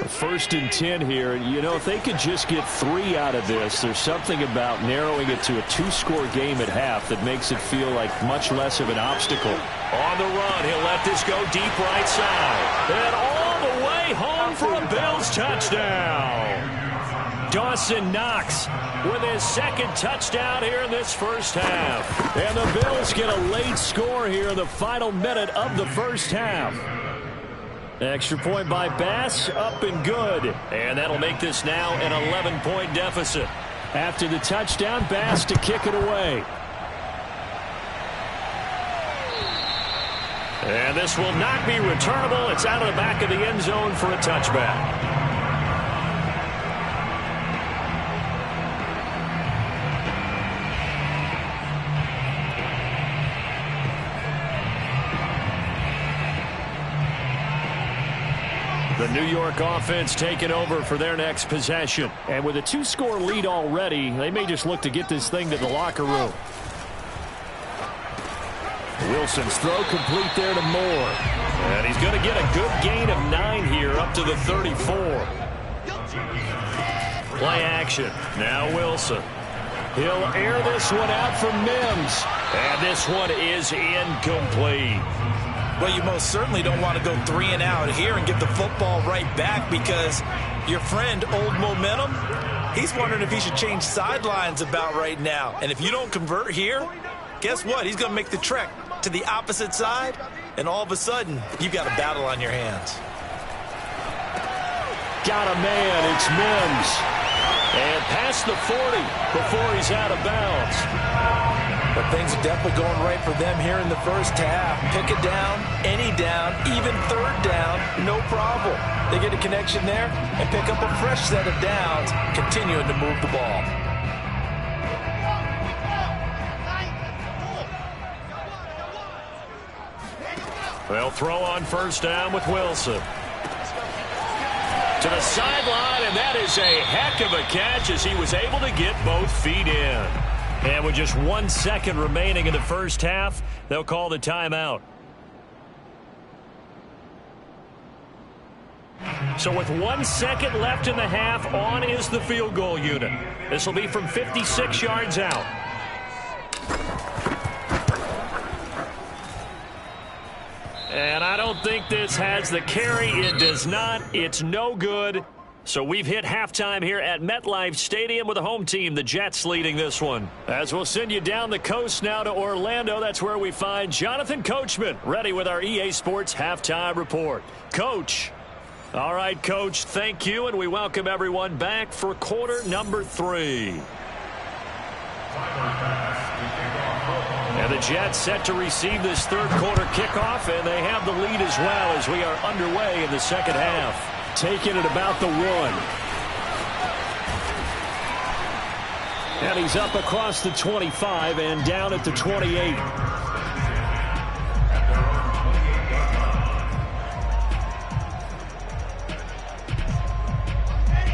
First and 10 here. You know, if they could just get 3 out of this, there's something about narrowing it to a 2-score game at half that makes it feel like much less of an obstacle. On the run, he'll let this go deep right side. And all the way home for a Bills touchdown. Dawson Knox with his second touchdown here in this first half. And the Bills get a late score here in the final minute of the first half. Extra point by Bass, up and good. And that'll make this now an 11-point deficit. After the touchdown, Bass to kick it away. And this will not be returnable. It's out of the back of the end zone for a touchback. The New York offense taking over for their next possession. And with a 2-score lead already, they may just look to get this thing to the locker room. Wilson's throw complete there to Moore. And he's going to get a good gain of 9 here up to the 34. Play action. Now Wilson. He'll air this one out for Mims. And this one is incomplete. Well, you most certainly don't want to go 3 and out here and get the football right back, because your friend, Old Momentum, he's wondering if he should change sidelines about right now. And if you don't convert here, guess what? He's going to make the trek to the opposite side, and all of a sudden, you've got a battle on your hands. Got a man. It's Mims. And past the 40 before he's out of bounds. But things are definitely going right for them here in the first half. Pick it down, any down, even third down, no problem. They get a connection there and pick up a fresh set of downs, continuing to move the ball. They'll throw on first down with Wilson. To the sideline, and that is a heck of a catch as he was able to get both feet in. And with just 1 second remaining in the first half, they'll call the timeout. So with 1 second left in the half, on is the field goal unit. This will be from 56 yards out. And I don't think this has the carry. It does not. It's no good. So we've hit halftime here at MetLife Stadium with the home team, the Jets, leading this one. As we'll send you down the coast now to Orlando, that's where we find Jonathan Coachman, ready with our EA Sports halftime report. Coach. All right, Coach, thank you, and we welcome everyone back for quarter number 3. And the Jets set to receive this third quarter kickoff, and they have the lead as well as we are underway in the second half. Taking it about the 1. And he's up across the 25 and down at the 28.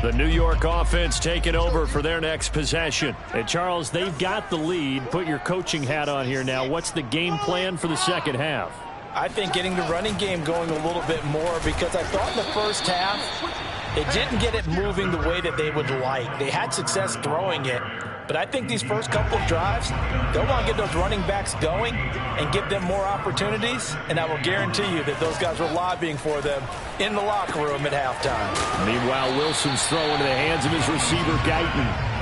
The New York offense taking over for their next possession. And Charles, they've got the lead. Put your coaching hat on here now. What's the game plan for the second half? I think getting the running game going a little bit more, because I thought in the first half they didn't get it moving the way that they would like. They had success throwing it, but I think these first couple of drives, they'll want to get those running backs going and give them more opportunities, and I will guarantee you that those guys were lobbying for them in the locker room at halftime. Meanwhile, Wilson's throw into the hands of his receiver, Guyton.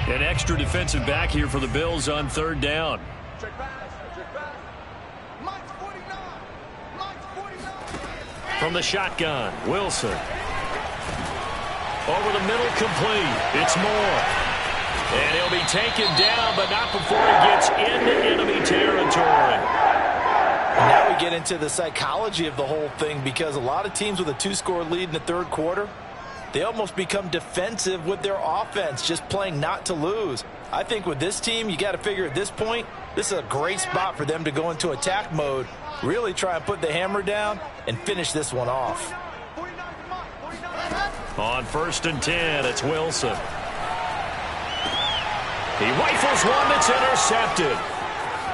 An extra defensive back here for the Bills on third down. From the shotgun, Wilson. Over the middle, complete. It's Moore. And he'll be taken down, but not before he gets into enemy territory. And now we get into the psychology of the whole thing, because a lot of teams with a 2-score lead in the third quarter, they almost become defensive with their offense, just playing not to lose. I think with this team, you got to figure at this point, this is a great spot for them to go into attack mode Really try and put the hammer down and finish this one off. On 1st and 10, it's Wilson. He rifles one that's intercepted.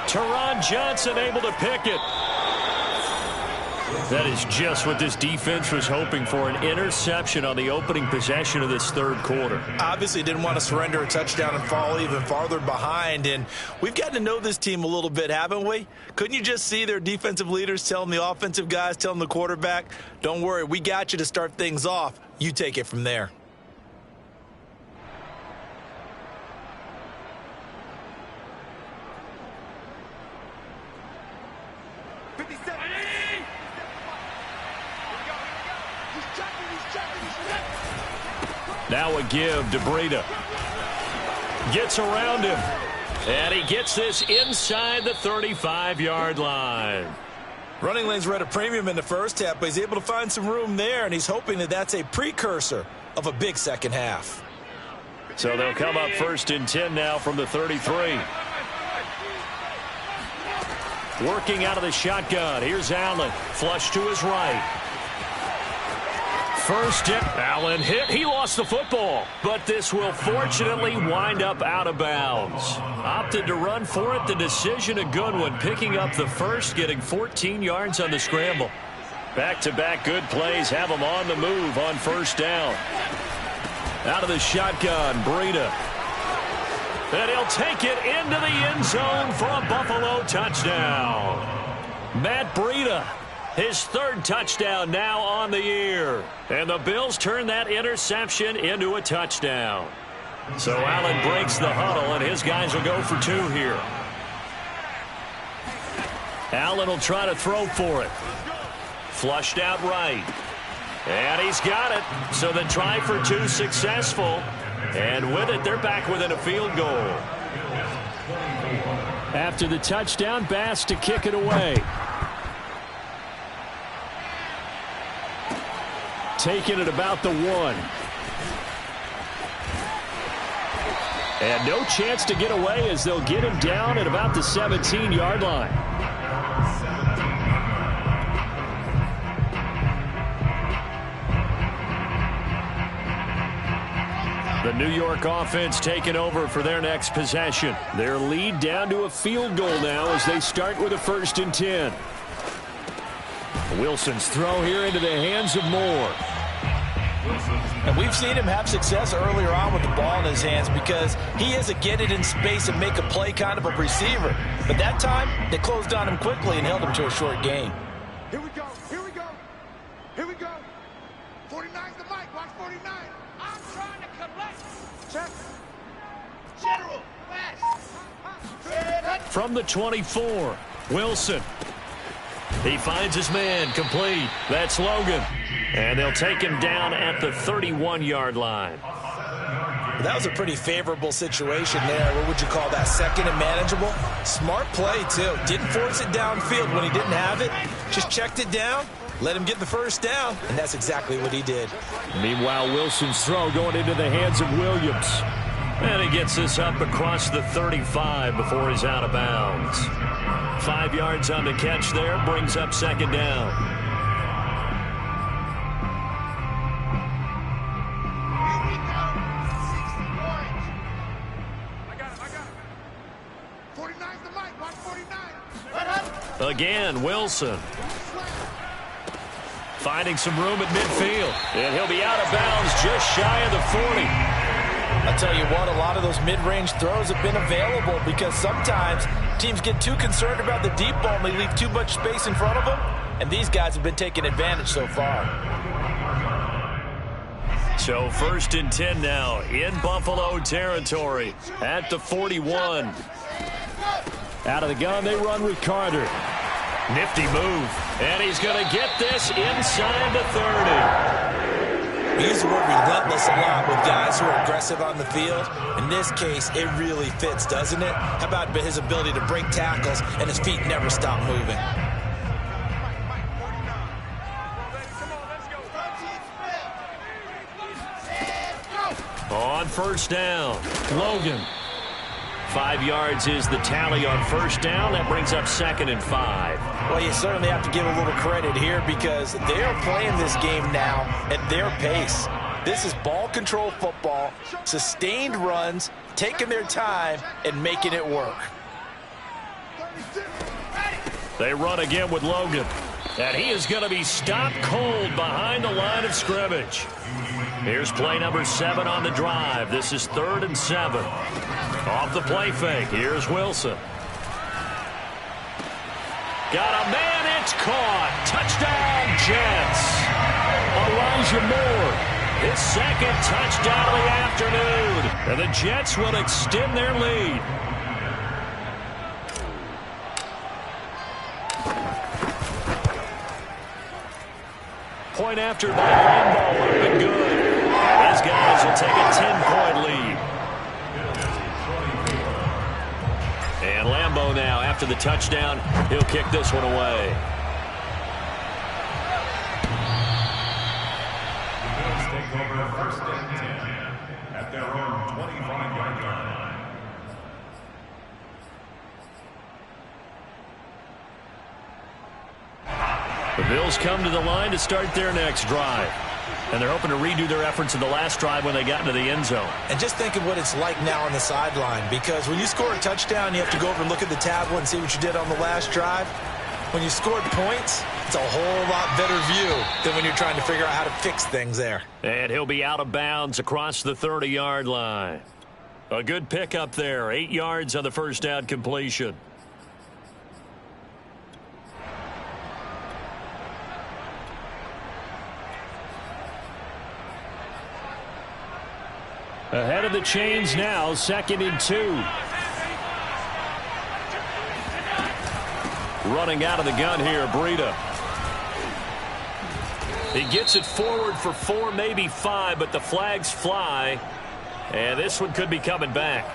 Teron Johnson able to pick it. That is just what this defense was hoping for, an interception on the opening possession of this third quarter. Obviously didn't want to surrender a touchdown and fall even farther behind, and we've gotten to know this team a little bit, haven't we? Couldn't you just see their defensive leaders telling the offensive guys, telling the quarterback, don't worry, we got you to start things off. You take it from there. Now a give to Breida. Gets around him. And he gets this inside the 35-yard line. Running lanes were at a premium in the first half, but he's able to find some room there, and he's hoping that that's a precursor of a big second half. So they'll come up 1st and 10 now from the 33. Working out of the shotgun. Here's Allen. Flush to his right. First down. Allen hit. He lost the football. But this will fortunately wind up out of bounds. Opted to run for it. The decision a good one. Picking up the first, getting 14 yards on the scramble. Back-to-back good plays have him on the move on 1st down. Out of the shotgun, Breida. And he'll take it into the end zone for a Buffalo touchdown. Matt Breida. His 3rd touchdown now on the year. And the Bills turn that interception into a touchdown. So Allen breaks the huddle, and his guys will go for 2 here. Allen will try to throw for it. Flushed out right. And he's got it. So the try for 2 successful. And with it, they're back within a field goal. After the touchdown, Bass to kick it away. Taking it about the 1. And no chance to get away as they'll get him down at about the 17-yard line. The New York offense taking over for their next possession. Their lead down to a field goal now as they start with a 1st and 10. Wilson's throw here into the hands of Moore. And we've seen him have success earlier on with the ball in his hands because he is a get it in space and make a play kind of a receiver. But that time, they closed on him quickly and held him to a short gain. Here we go. Here we go. Here we go. 49's the mic. Watch 49. I'm trying to collect. Check. General. Fast. From the 24, Wilson. He finds his man complete. That's Logan. And they'll take him down at the 31-yard line. That was a pretty favorable situation there. What would you call that? 2nd and manageable? Smart play, too. Didn't force it downfield when he didn't have it. Just checked it down, let him get the 1st down, and that's exactly what he did. Meanwhile, Wilson's throw going into the hands of Williams. And he gets this up across the 35 before he's out of bounds. 5 yards on the catch there, brings up 2nd down. Again, Wilson. Finding some room at midfield. And he'll be out of bounds just shy of the 40. I'll tell you what, a lot of those mid-range throws have been available because sometimes teams get too concerned about the deep ball and they leave too much space in front of them. And these guys have been taking advantage so far. So 1st and 10 now in Buffalo territory at the 41. Out of the gun, they run with Carter. Nifty move. And he's going to get this inside the 30. We use the word relentless a lot with guys who are aggressive on the field. In this case, it really fits, doesn't it? How about his ability to break tackles and his feet never stop moving? On 1st down, Logan. 5 yards is the tally on first down. That brings up 2nd and 5. Well, you certainly have to give a little credit here because they're playing this game now at their pace. This is ball control football, sustained runs, taking their time and making it work. They run again with Logan. And he is going to be stopped cold behind the line of scrimmage. Here's play number 7 on the drive. This is 3rd and 7. Off the play fake. Here's Wilson. Got a man. It's caught. Touchdown, Jets. Elijah Moore. His 2nd touchdown of the afternoon. And the Jets will extend their lead. Point after by Lambeau would have been good. These guys will take a 10-point lead. And Lambeau now, after the touchdown, he'll kick this one away. The Bills take over 1st and 10 at their own 25-yard line. The Bills come to the line to start their next drive. And they're hoping to redo their efforts in the last drive when they got into the end zone. And just think of what it's like now on the sideline, because when you score a touchdown, you have to go over and look at the tablet and see what you did on the last drive. When you scored points, it's a whole lot better view than when you're trying to figure out how to fix things there. And he'll be out of bounds across the 30-yard line. A good pickup there, 8 yards on the first down completion. Ahead of the chains now, 2nd and 2. Running out of the gun here, Breida. He gets it forward for 4, maybe 5, but the flags fly. And this one could be coming back.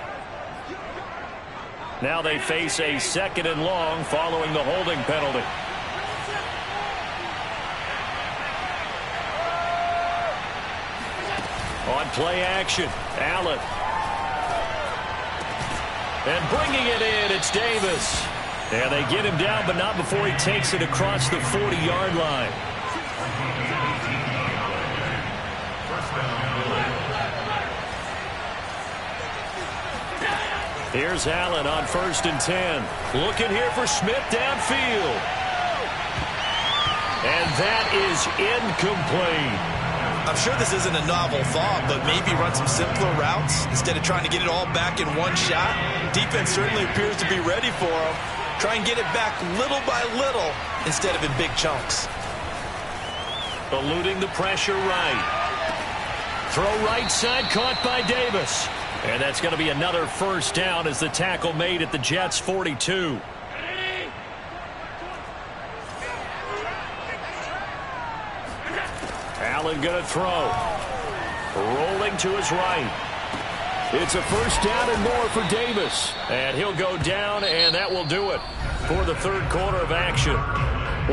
Now they face a 2nd and long following the holding penalty. On play action, Allen. And bringing it in, it's Davis. And they get him down, but not before he takes it across the 40-yard line. Here's Allen on 1st and 10. Looking here for Smith downfield. And that is incomplete. I'm sure this isn't a novel thought, but maybe run some simpler routes instead of trying to get it all back in one shot. Defense certainly appears to be ready for him. Try and get it back little by little instead of in big chunks. Eluding the pressure right. Throw right side, caught by Davis. And that's going to be another first down as the tackle made at the Jets' 42. Allen going to throw. Rolling to his right. It's a first down and more for Davis. And he'll go down, and that will do it for the 3rd quarter of action.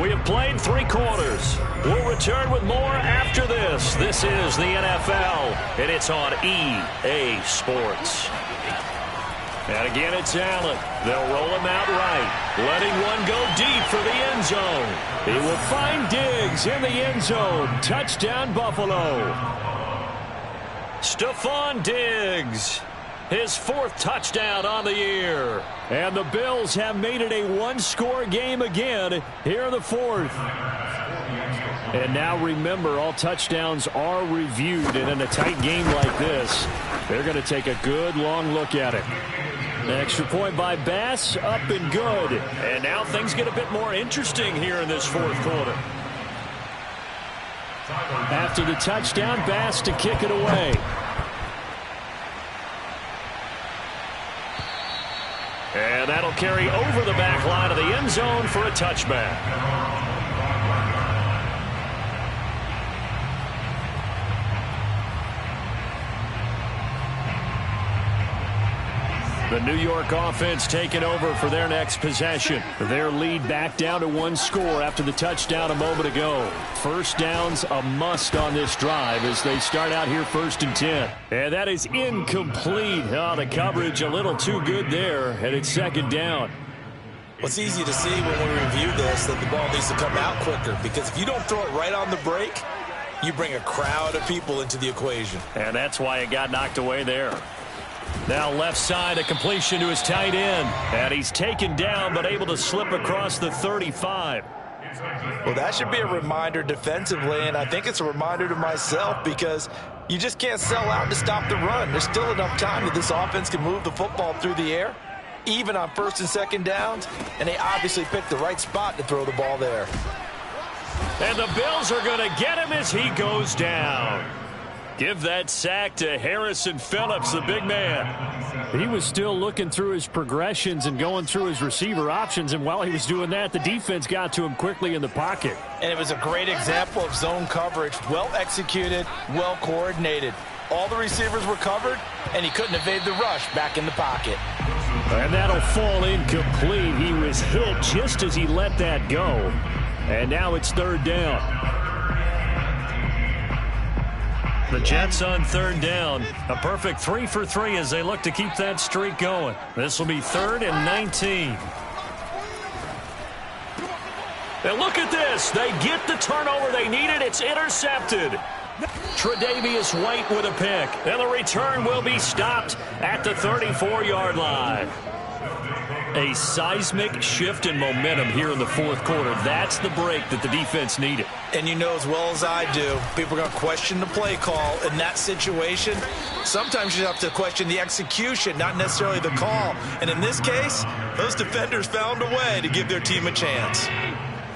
We have played 3 quarters. We'll return with more after this. This is the NFL, and it's on EA Sports. And again, it's Allen. They'll roll him out right, letting one go deep for the end zone. He will find Diggs in the end zone. Touchdown, Buffalo. Stephon Diggs, his 4th touchdown on the year. And the Bills have made it a 1-score game again here in the 4th. And now remember, all touchdowns are reviewed, and in a tight game like this, they're going to take a good long look at it. An extra point by Bass, up and good. And now things get a bit more interesting here in this 4th quarter. After the touchdown, Bass to kick it away. And that'll carry over the back line of the end zone for a touchback. The New York offense taking over for their next possession. Their lead back down to 1 score after the touchdown a moment ago. First down's a must on this drive as they start out here 1st and 10. And that is incomplete. Oh, the coverage a little too good there, and it's 2nd down. Well, it's easy to see when we review this that the ball needs to come out quicker, because if you don't throw it right on the break, you bring a crowd of people into the equation. And that's why it got knocked away there. Now left side, a completion to his tight end. And he's taken down but able to slip across the 35. Well, that should be a reminder defensively, and I think it's a reminder to myself, because you just can't sell out to stop the run. There's still enough time that this offense can move the football through the air, even on 1st and 2nd downs, and they obviously picked the right spot to throw the ball there. And the Bills are going to get him as he goes down. Give that sack to Harrison Phillips, the big man. He was still looking through his progressions and going through his receiver options, and while he was doing that, the defense got to him quickly in the pocket. And it was a great example of zone coverage, well executed, well coordinated. All the receivers were covered, and he couldn't evade the rush back in the pocket. And that'll fall incomplete. He was hit just as he let that go. And now it's 3rd down. The Jets on 3rd down. A perfect 3 for 3 as they look to keep that streak going. This will be 3rd and 19. And look at this. They get the turnover they needed. It's intercepted. Tre'Davious White with a pick. And the return will be stopped at the 34-yard line. A seismic shift in momentum here in the 4th quarter. That's the break that the defense needed. And you know as well as I do, people are going to question the play call in that situation. Sometimes you have to question the execution, not necessarily the call. And in this case, those defenders found a way to give their team a chance.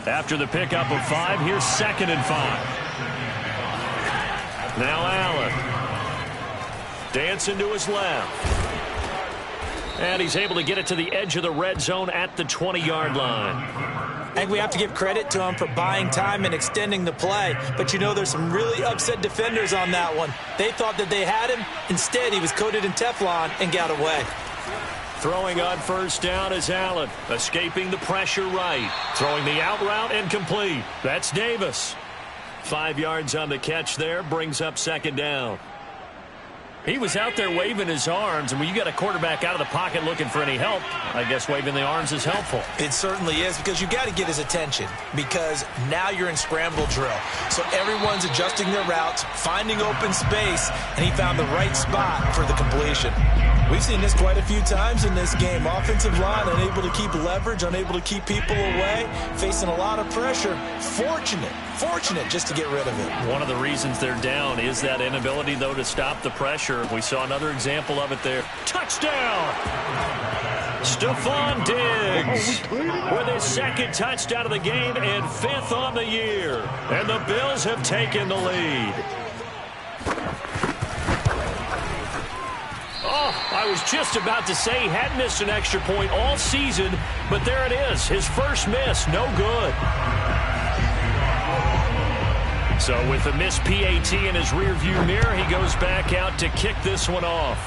After the pickup of 5, here's 2nd and 5. Now Allen. Dancing to his left. And he's able to get it to the edge of the red zone at the 20-yard line. I think we have to give credit to him for buying time and extending the play. But you know, there's some really upset defenders on that one. They thought that they had him. Instead, he was coated in Teflon and got away. Throwing on 1st down is Allen. Escaping the pressure right. Throwing the out route and complete. That's Davis. 5 yards on the catch there. Brings up 2nd down. He was out there waving his arms, and when you got a quarterback out of the pocket looking for any help, I guess waving the arms is helpful. It certainly is, because you got to get his attention, because now you're in scramble drill. So everyone's adjusting their routes, finding open space, and he found the right spot for the completion. We've seen this quite a few times in this game. Offensive line unable to keep leverage, unable to keep people away, facing a lot of pressure. Fortunate just to get rid of it. One of the reasons they're down is that inability, though, to stop the pressure. We saw another example of it there. Touchdown! Stephon Diggs with his 2nd touchdown of the game and 5th on the year. And the Bills have taken the lead. Oh, I was just about to say he had missed an extra point all season, but there it is. His first miss, no good. So with a missed PAT in his rearview mirror, he goes back out to kick this one off.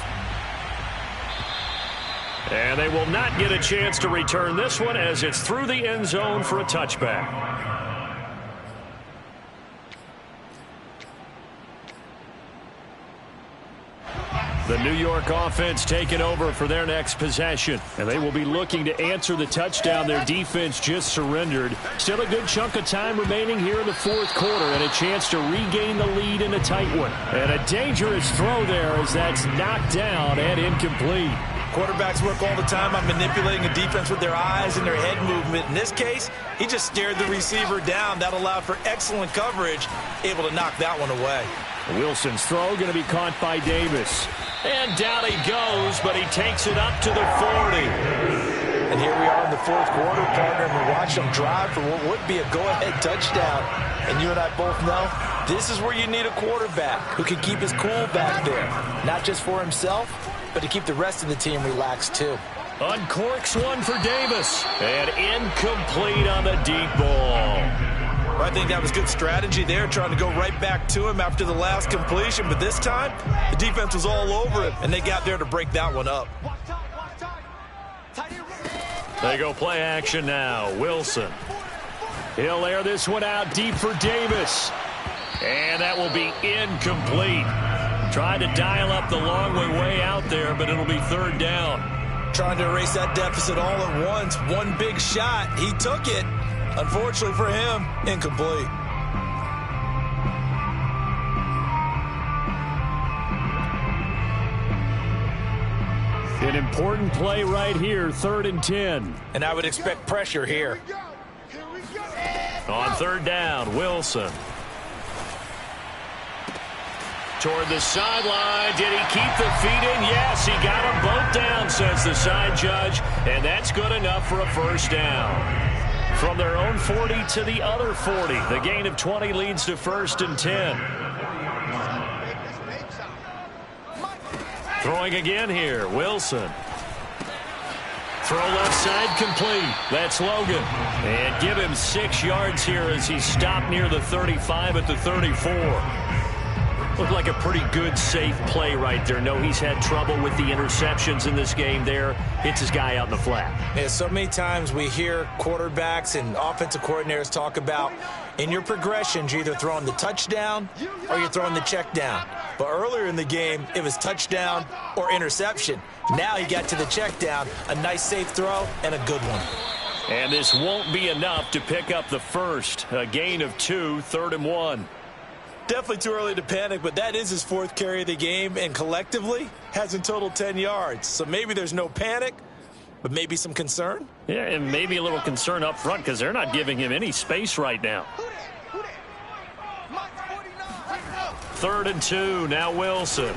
And they will not get a chance to return this one as it's through the end zone for a touchback. The New York offense taking over for their next possession. And they will be looking to answer the touchdown their defense just surrendered. Still a good chunk of time remaining here in the 4th quarter and a chance to regain the lead in a tight one. And a dangerous throw there as that's knocked down and incomplete. Quarterbacks work all the time on manipulating a defense with their eyes and their head movement. In this case, he just stared the receiver down. That allowed for excellent coverage, able to knock that one away. Wilson's throw going to be caught by Davis. And down he goes, but he takes it up to the 40. And here we are in the 4th quarter, partner, and we watch them drive for what would be a go-ahead touchdown. And you and I both know this is where you need a quarterback who can keep his cool back there, not just for himself, but to keep the rest of the team relaxed too. Uncorks one for Davis. And incomplete on the deep ball. I think that was good strategy there, trying to go right back to him after the last completion. But this time, the defense was all over him, and they got there to break that one up. They go play action now. Wilson. He'll air this one out deep for Davis. And that will be incomplete. Tried to dial up the long way out there, but it'll be third down. Trying to erase that deficit all at once. One big shot. He took it. Unfortunately for him, incomplete. An important play right here, 3rd and 10. And I would expect pressure here. On third down, Wilson. Toward the sideline. Did he keep the feet in? Yes, he got them both down, says the side judge. And that's good enough for a first down. From their own 40 to the other 40. The gain of 20 leads to 1st and 10. Throwing again here, Wilson. Throw left side complete. That's Logan. And give him 6 yards here as he stopped near the 35 at the 34. Looked like a pretty good, safe play right there. No, he's had trouble with the interceptions in this game there. Hits his guy out in the flat. Yeah, so many times we hear quarterbacks and offensive coordinators talk about in your progressions, you're either throwing the touchdown or you're throwing the check down. But earlier in the game, it was touchdown or interception. Now he got to the check down, a nice safe throw, and a good one. And this won't be enough to pick up the first. A gain of 2, 3rd and 1. Definitely too early to panic, but that is his 4th carry of the game, and collectively has in total 10 yards. So maybe there's no panic, but maybe some concern. Yeah, and maybe a little concern up front because they're not giving him any space right now. 3rd and 2, now Wilson.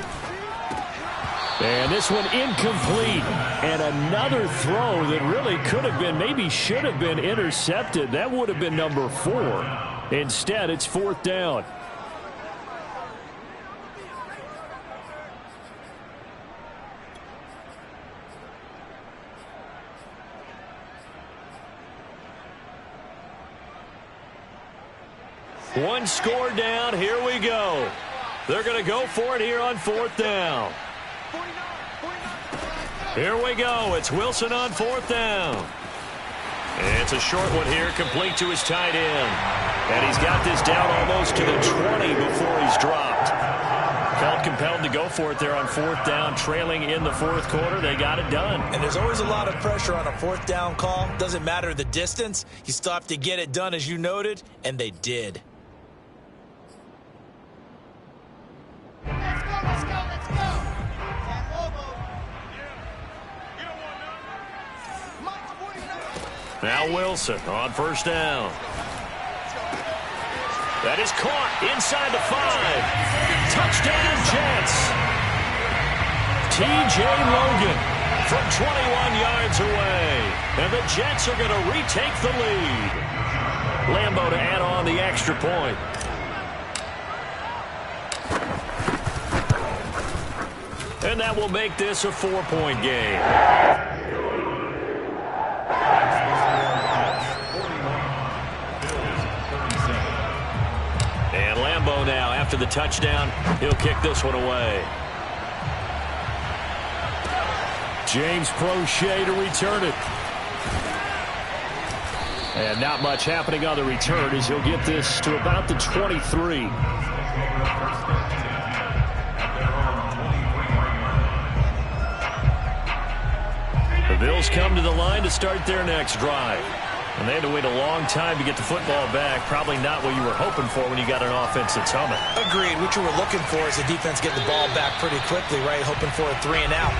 And this one incomplete. And another throw that really could have been, maybe should have been intercepted. That would have been number 4. Instead, it's 4th down. One score down. Here we go. They're going to go for it here on 4th down. Here we go. It's Wilson on 4th down. And it's a short one here, complete to his tight end. And he's got this down almost to the 20 before he's dropped. Felt compelled to go for it there on 4th down, trailing in the 4th quarter. They got it done. And there's always a lot of pressure on a 4th down call. Doesn't matter the distance. You still have to get it done, as you noted, and they did. Let's go. Now Wilson on 1st down. That is caught inside the 5. Touchdown, Jets. T.J. Logan from 21 yards away. And the Jets are going to retake the lead. Lambeau to add on the extra point. And that will make this a 4-point game. And Lambeau now, after the touchdown, he'll kick this one away. James Prochet to return it. And not much happening on the return as he'll get this to about the 23. The Bills come to the line to start their next drive. And they had to wait a long time to get the football back. Probably not what you were hoping for when you got an offense that's humming. Agreed. What you were looking for is the defense getting the ball back pretty quickly, right? Hoping for a 3 and out.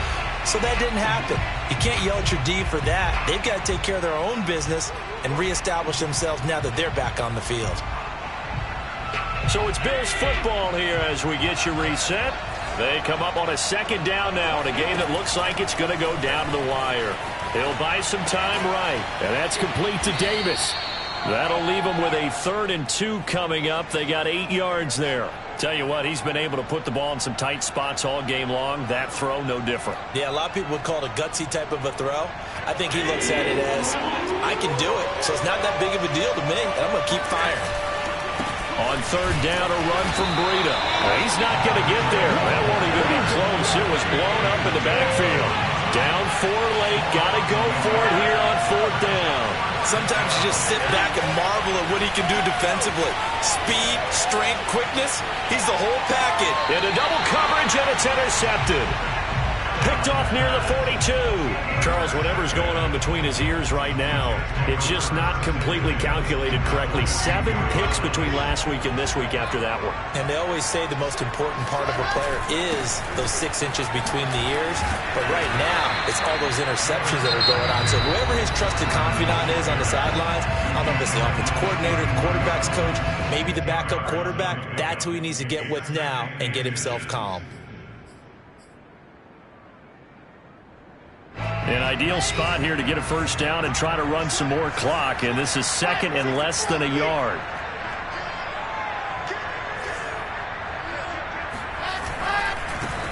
So that didn't happen. You can't yell at your D for that. They've got to take care of their own business and reestablish themselves now that they're back on the field. So it's Bills football here as we get you reset. They come up on a 2nd down now in a game that looks like it's going to go down to the wire. He'll buy some time right. And that's complete to Davis. That'll leave them with a 3rd and 2 coming up. They got 8 yards there. Tell you what, he's been able to put the ball in some tight spots all game long. That throw, no different. Yeah, a lot of people would call it a gutsy type of a throw. I think he looks at it as, I can do it, so it's not that big of a deal to me, and I'm going to keep firing. On 3rd down, a run from Breida. He's not going to get there. That won't even be close. It was blown up in the backfield. Down 4 late. Got to go for it here on 4th down. Sometimes you just sit back and marvel at what he can do defensively. Speed, strength, quickness. He's the whole package. Into double coverage, and it's intercepted. Picked off near the 42. Charles, whatever's going on between his ears right now, it's just not completely calculated correctly. 7 picks between last week and this week after that one. And they always say the most important part of a player is those 6 inches between the ears. But right now, it's all those interceptions that are going on. So whoever his trusted confidant is on the sidelines, I don't know if it's the offensive coordinator, the quarterback's coach, maybe the backup quarterback, that's who he needs to get with now and get himself calm. An ideal spot here to get a first down and try to run some more clock, and this is 2nd and less than a yard.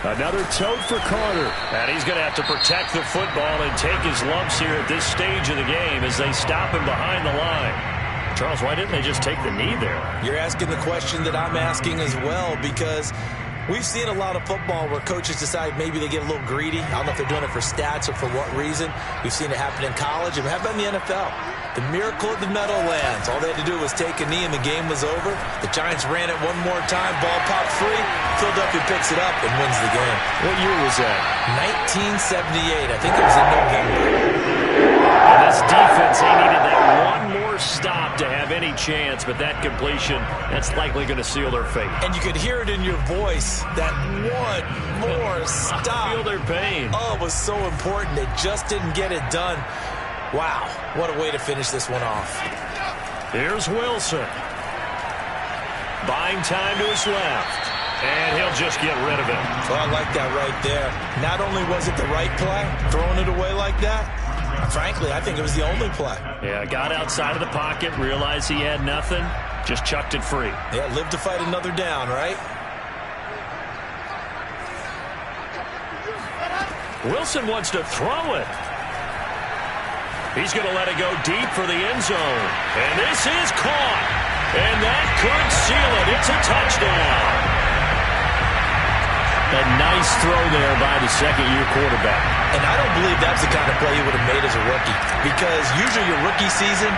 Another tote for Carter. And he's going to have to protect the football and take his lumps here at this stage of the game as they stop him behind the line. Charles, why didn't they just take the knee there? You're asking the question that I'm asking as well, because we've seen a lot of football where coaches decide maybe they get a little greedy. I don't know if they're doing it for stats or for what reason. We've seen it happen in college, and we have it in the NFL. The miracle of the Meadowlands. All they had to do was take a knee, and the game was over. The Giants ran it one more time. Ball popped free. Philadelphia picks it up and wins the game. What year was that? 1978. I think it was in November. And this defense, they needed that one more stop to have any chance, but that completion, that's likely going to seal their fate. And you could hear it in your voice, that one more stop. Feel their pain. Oh, it was so important. They just didn't get it done. Wow, what a way to finish this one off. Here's Wilson. Buying time to his left. And he'll just get rid of it. Well, I like that right there. Not only was it the right play, throwing it away like that, frankly, I think it was the only play. Yeah, got outside of the pocket, realized he had nothing, just chucked it free. Yeah, live to fight another down, right? Wilson wants to throw it. He's going to let it go deep for the end zone. And this is caught. And that could seal it. It's a touchdown. A nice throw there by the second-year quarterback. And I don't believe that's the kind of play he would have made as a rookie, because usually your rookie season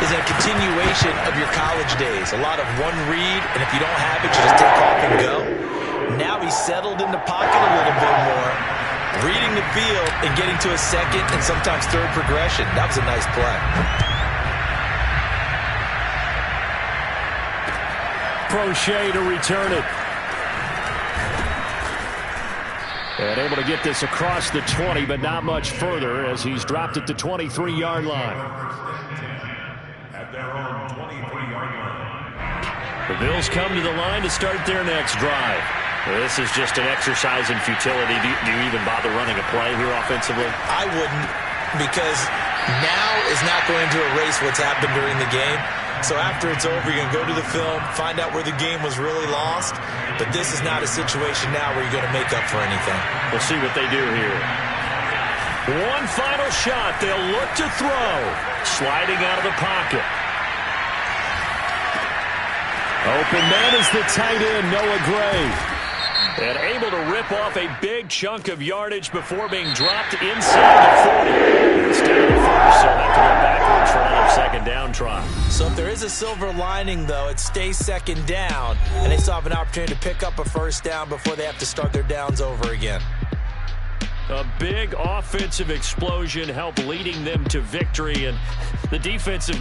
is a continuation of your college days. A lot of one read, and if you don't have it, you just take off and go. Now he's settled in the pocket a little bit more, reading the field and getting to a second and sometimes third progression. That was a nice play. Crochet to return it. And able to get this across the 20, but not much further as he's dropped it to 23-yard line. At their own 23-yard line. The Bills come to the line to start their next drive. This is just an exercise in futility. Do you even bother running a play here offensively? I wouldn't, because now is not going to erase what's happened during the game. So after it's over, you're going to go to the film, find out where the game was really lost. But this is not a situation now where you're going to make up for anything. We'll see what they do here. One final shot. They'll look to throw. Sliding out of the pocket. Open man is the tight end, Noah Gray. And able to rip off a big chunk of yardage before being dropped inside the 40. Instead of the first, they'll have to go backwards for another second down try. So if there is a silver lining, though, it stays second down, and they still have an opportunity to pick up a first down before they have to start their downs over again. A big offensive explosion helped leading them to victory, and the defensive guys